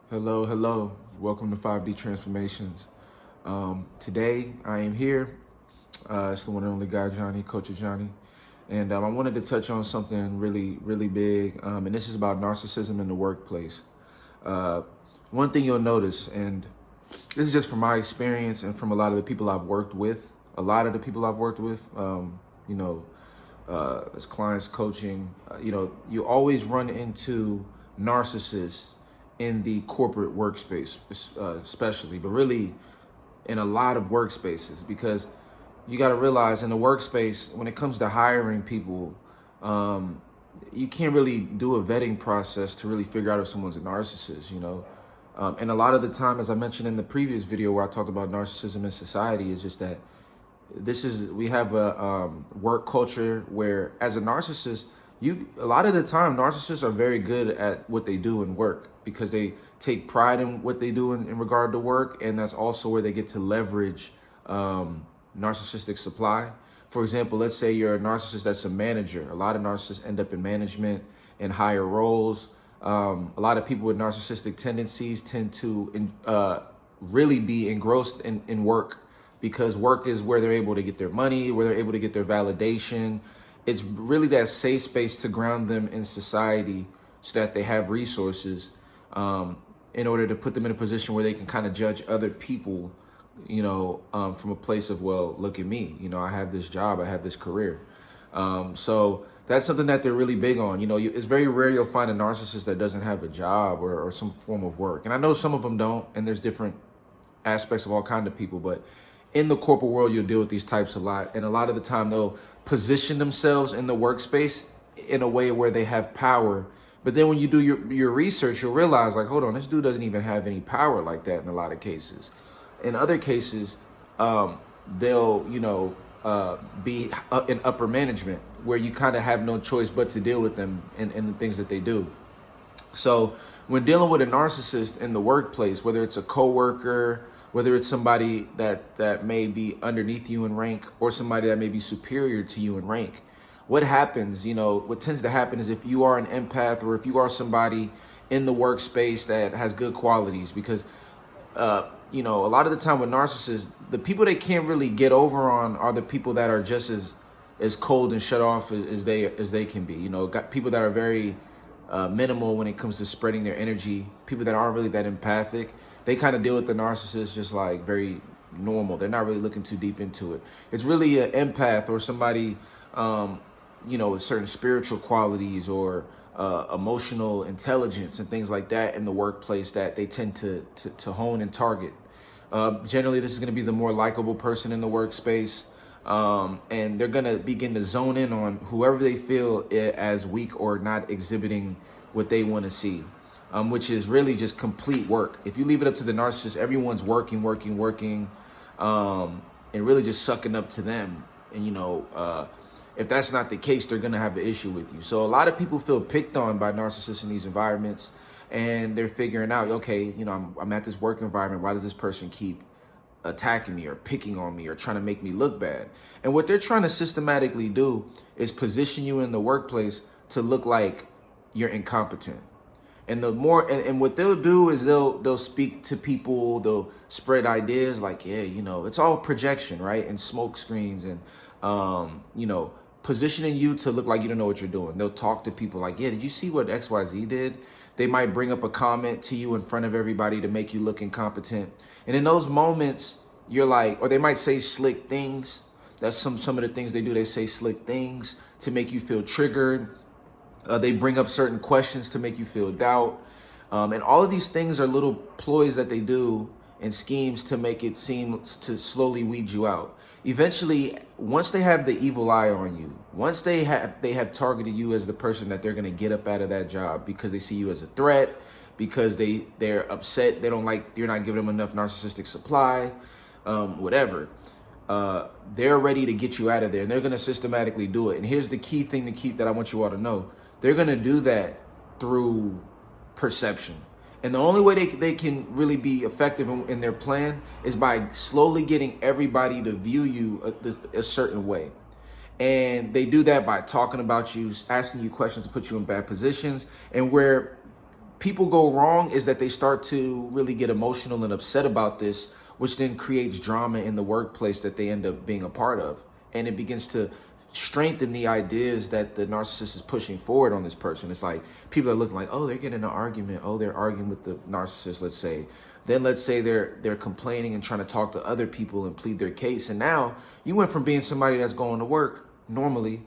Hello, hello. Welcome to 5D Transformations. Today I am here. It's the one and only guy, Johnny, Coach Johnny. And I wanted to touch on something really big. And this is about narcissism in the workplace. One thing you'll notice, and this is just from my experience and from a lot of the people I've worked with, as clients coaching, you always run into narcissists in the corporate workspace, especially, but really in a lot of workspaces, because you got to realize in the workspace, when it comes to hiring people, you can't really do a vetting process to really figure out if someone's a narcissist. And a lot of the time, as I mentioned in the previous video where I talked about narcissism in society, is just that we have a work culture where, as a narcissist, a lot of the time narcissists are very good at what they do in work because they take pride in what they do in regard to work, and that's also where they get to leverage narcissistic supply. For example, let's say you're a narcissist that's a manager. A lot of narcissists end up in management and higher roles. A lot of people with narcissistic tendencies tend to really be engrossed in work, because work is where they're able to get their money, where they're able to get their validation. It's really that safe space to ground them in society so that they have resources in order to put them in a position where they can kind of judge other people, from a place of, well, look at me, I have this job, I have this career. So that's something that they're really big on. It's very rare you'll find a narcissist that doesn't have a job or some form of work. And I know some of them don't, and there's different aspects of all kinds of people, but in the corporate world, you'll deal with these types a lot. And a lot of the time, they'll position themselves in the workspace in a way where they have power. But then when you do your research, you'll realize, like, hold on, this dude doesn't even have any power like that in a lot of cases. In other cases, they'll, be in upper management, where you kind of have no choice but to deal with them and the things that they do. So when dealing with a narcissist in the workplace, whether it's a coworker, whether it's somebody that may be underneath you in rank, or somebody that may be superior to you in rank, what happens, what tends to happen is, if you are an empath, or if you are somebody in the workspace that has good qualities, because, a lot of the time with narcissists, the people they can't really get over on are the people that are just as cold and shut off as they can be. Got people that are very minimal when it comes to spreading their energy, people that aren't really that empathic. They kind of deal with the narcissist just like very normal. They're not really looking too deep into it. It's really an empath or somebody, with certain spiritual qualities or emotional intelligence and things like that in the workplace that they tend to hone and target. Generally, this is going to be the more likable person in the workspace, and they're going to begin to zone in on whoever they feel as weak or not exhibiting what they want to see. Which is really just complete work. If you leave it up to the narcissist, everyone's working, and really just sucking up to them. And, if that's not the case, they're going to have an issue with you. So a lot of people feel picked on by narcissists in these environments, and they're figuring out, okay, I'm at this work environment. Why does this person keep attacking me or picking on me or trying to make me look bad? And what they're trying to systematically do is position you in the workplace to look like you're incompetent. And and what they'll do is they'll speak to people, they'll spread ideas like, yeah, it's all projection, right? And smoke screens and, positioning you to look like you don't know what you're doing. They'll talk to people like, yeah, did you see what XYZ did? They might bring up a comment to you in front of everybody to make you look incompetent. And in those moments, you're like, or they might say slick things. That's some of the things they do. They say slick things to make you feel triggered. They bring up certain questions to make you feel doubt. And all of these things are little ploys that they do and schemes to make it seem to slowly weed you out. Eventually, once they have the evil eye on you, once they have targeted you as the person that they're going to get up out of that job because they see you as a threat, because they're upset, they don't like, you're not giving them enough narcissistic supply, whatever. They're ready to get you out of there, and they're going to systematically do it. And here's the key thing that I want you all to know. They're going to do that through perception. And the only way they can really be effective in their plan is by slowly getting everybody to view you a certain way. And they do that by talking about you, asking you questions to put you in bad positions, and where people go wrong is that they start to really get emotional and upset about this, which then creates drama in the workplace that they end up being a part of. And it begins to strengthen the ideas that the narcissist is pushing forward on this person. It's like people are looking like, oh, they're getting in an argument. Oh, they're arguing with the narcissist, let's say. Then let's say they're complaining and trying to talk to other people and plead their case. And now you went from being somebody that's going to work normally,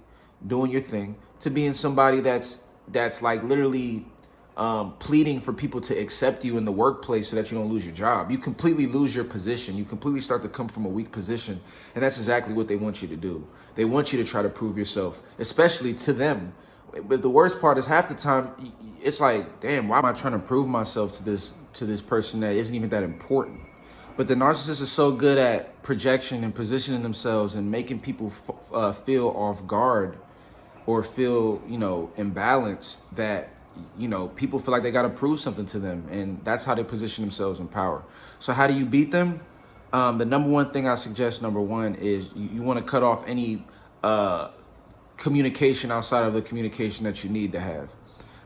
doing your thing, to being somebody that's like literally pleading for people to accept you in the workplace so that you don't lose your job. You completely lose your position. You completely start to come from a weak position. And that's exactly what they want you to do. They want you to try to prove yourself, especially to them. But the worst part is half the time, it's like, damn, why am I trying to prove myself to this person that isn't even that important? But the narcissist is so good at projection and positioning themselves and making people feel off guard or feel, imbalanced, that people feel like they got to prove something to them. And that's how they position themselves in power. So how do you beat them? The number one thing I suggest, number one, is you want to cut off any communication outside of the communication that you need to have.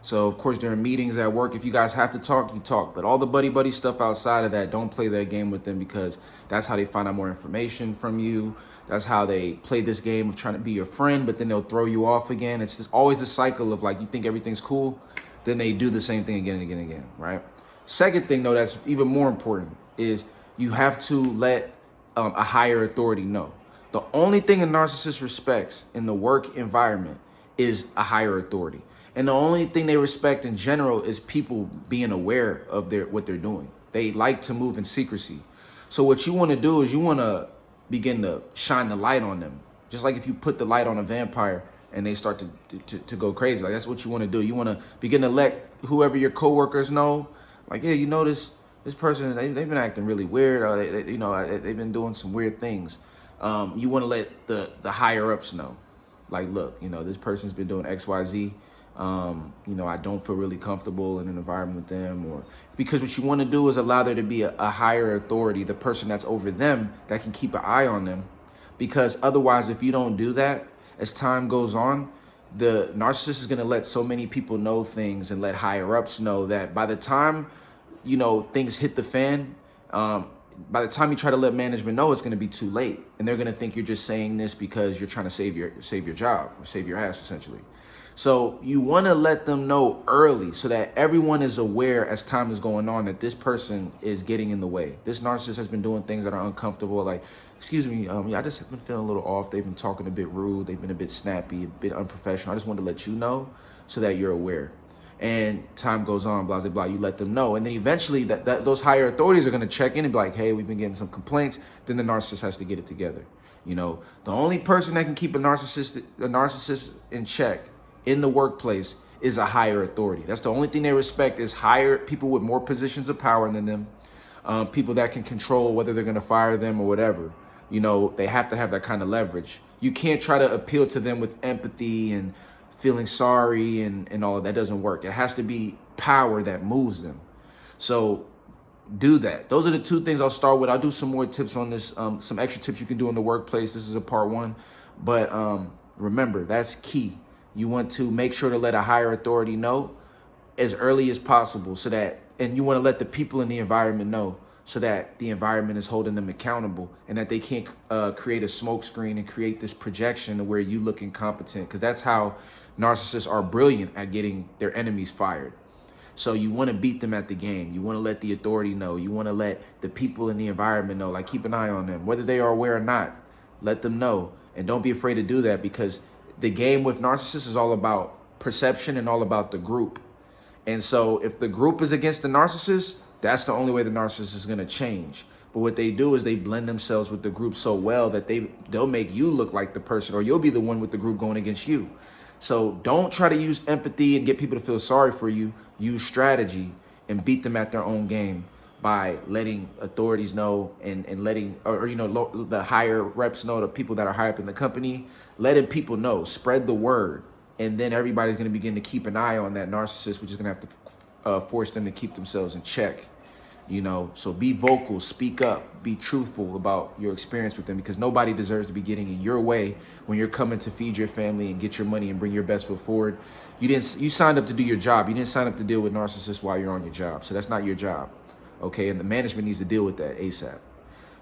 So, of course, during meetings at work, if you guys have to talk, you talk. But all the buddy stuff outside of that, don't play that game with them, because that's how they find out more information from you. That's how they play this game of trying to be your friend, but then they'll throw you off again. It's just always a cycle of like, you think everything's cool, then they do the same thing again and again and again, right? Second thing, though, that's even more important is you have to let a higher authority know. The only thing a narcissist respects in the work environment is a higher authority. And the only thing they respect in general is people being aware of what they're doing. They like to move in secrecy. So what you want to do is you want to begin to shine the light on them. Just like if you put the light on a vampire and they start to go crazy. Like, that's what you want to do. You want to begin to let whoever your coworkers know, like, yeah, you know, this person, they've been acting really weird. They've been doing some weird things. You want to let the higher ups know, like, look, this person's been doing X, Y, Z. I don't feel really comfortable in an environment with them, or because what you want to do is allow there to be a higher authority, the person that's over them that can keep an eye on them. Because otherwise, if you don't do that, as time goes on, the narcissist is going to let so many people know things and let higher ups know that by the time, things hit the fan, by the time you try to let management know, it's going to be too late. And they're going to think you're just saying this because you're trying to save your job or save your ass, essentially. So you want to let them know early so that everyone is aware as time is going on that this person is getting in the way. This narcissist has been doing things that are uncomfortable. Like, excuse me, I just have been feeling a little off. They've been talking a bit rude. They've been a bit snappy, a bit unprofessional. I just wanted to let you know so that you're aware. And time goes on, blah, blah, blah. You let them know. And then eventually those higher authorities are going to check in and be like, hey, we've been getting some complaints. Then the narcissist has to get it together. The only person that can keep a narcissist in check in the workplace is a higher authority. That's the only thing they respect, is higher people with more positions of power than them, people that can control whether they're going to fire them or whatever. They have to have that kind of leverage. You can't try to appeal to them with empathy and feeling sorry and all of that. Doesn't work. It has to be power that moves them. So do that. Those are the two things I'll start with. I'll do some more tips on this, some extra tips you can do in the workplace. This is a part one, but remember, that's key. You want to make sure to let a higher authority know as early as possible, and you want to let the people in the environment know so that the environment is holding them accountable, and that they can't create a smoke screen and create this projection where you look incompetent, because that's how narcissists are brilliant at getting their enemies fired. So you want to beat them at the game. You want to let the authority know. You want to let the people in the environment know, like, keep an eye on them, whether they are aware or not. Let them know, and don't be afraid to do that, because the game with narcissists is all about perception and all about the group. And so if the group is against the narcissist, that's the only way the narcissist is going to change. But what they do is they blend themselves with the group so well that they'll make you look like the person, or you'll be the one with the group going against you. So don't try to use empathy and get people to feel sorry for you. Use strategy and beat them at their own game by letting authorities know and letting, the higher reps know, the people that are high up in the company, letting people know, spread the word. And then everybody's going to begin to keep an eye on that narcissist, which is going to have to force them to keep themselves in check. You know, so be vocal, speak up, be truthful about your experience with them, because nobody deserves to be getting in your way when you're coming to feed your family and get your money and bring your best foot forward. You signed up to do your job. You didn't sign up to deal with narcissists while you're on your job. So that's not your job. Okay. And the management needs to deal with that ASAP.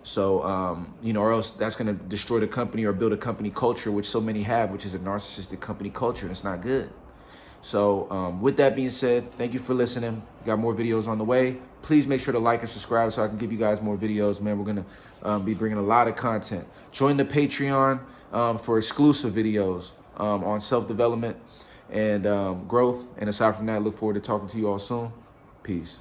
So, you know, or else that's going to destroy the company or build a company culture, which so many have, which is a narcissistic company culture. And it's not good. So with that being said, thank you for listening. Got more videos on the way. Please make sure to like and subscribe so I can give you guys more videos, man. We're going to be bringing a lot of content. Join the Patreon for exclusive videos on self-development and growth. And aside from that, look forward to talking to you all soon. Peace.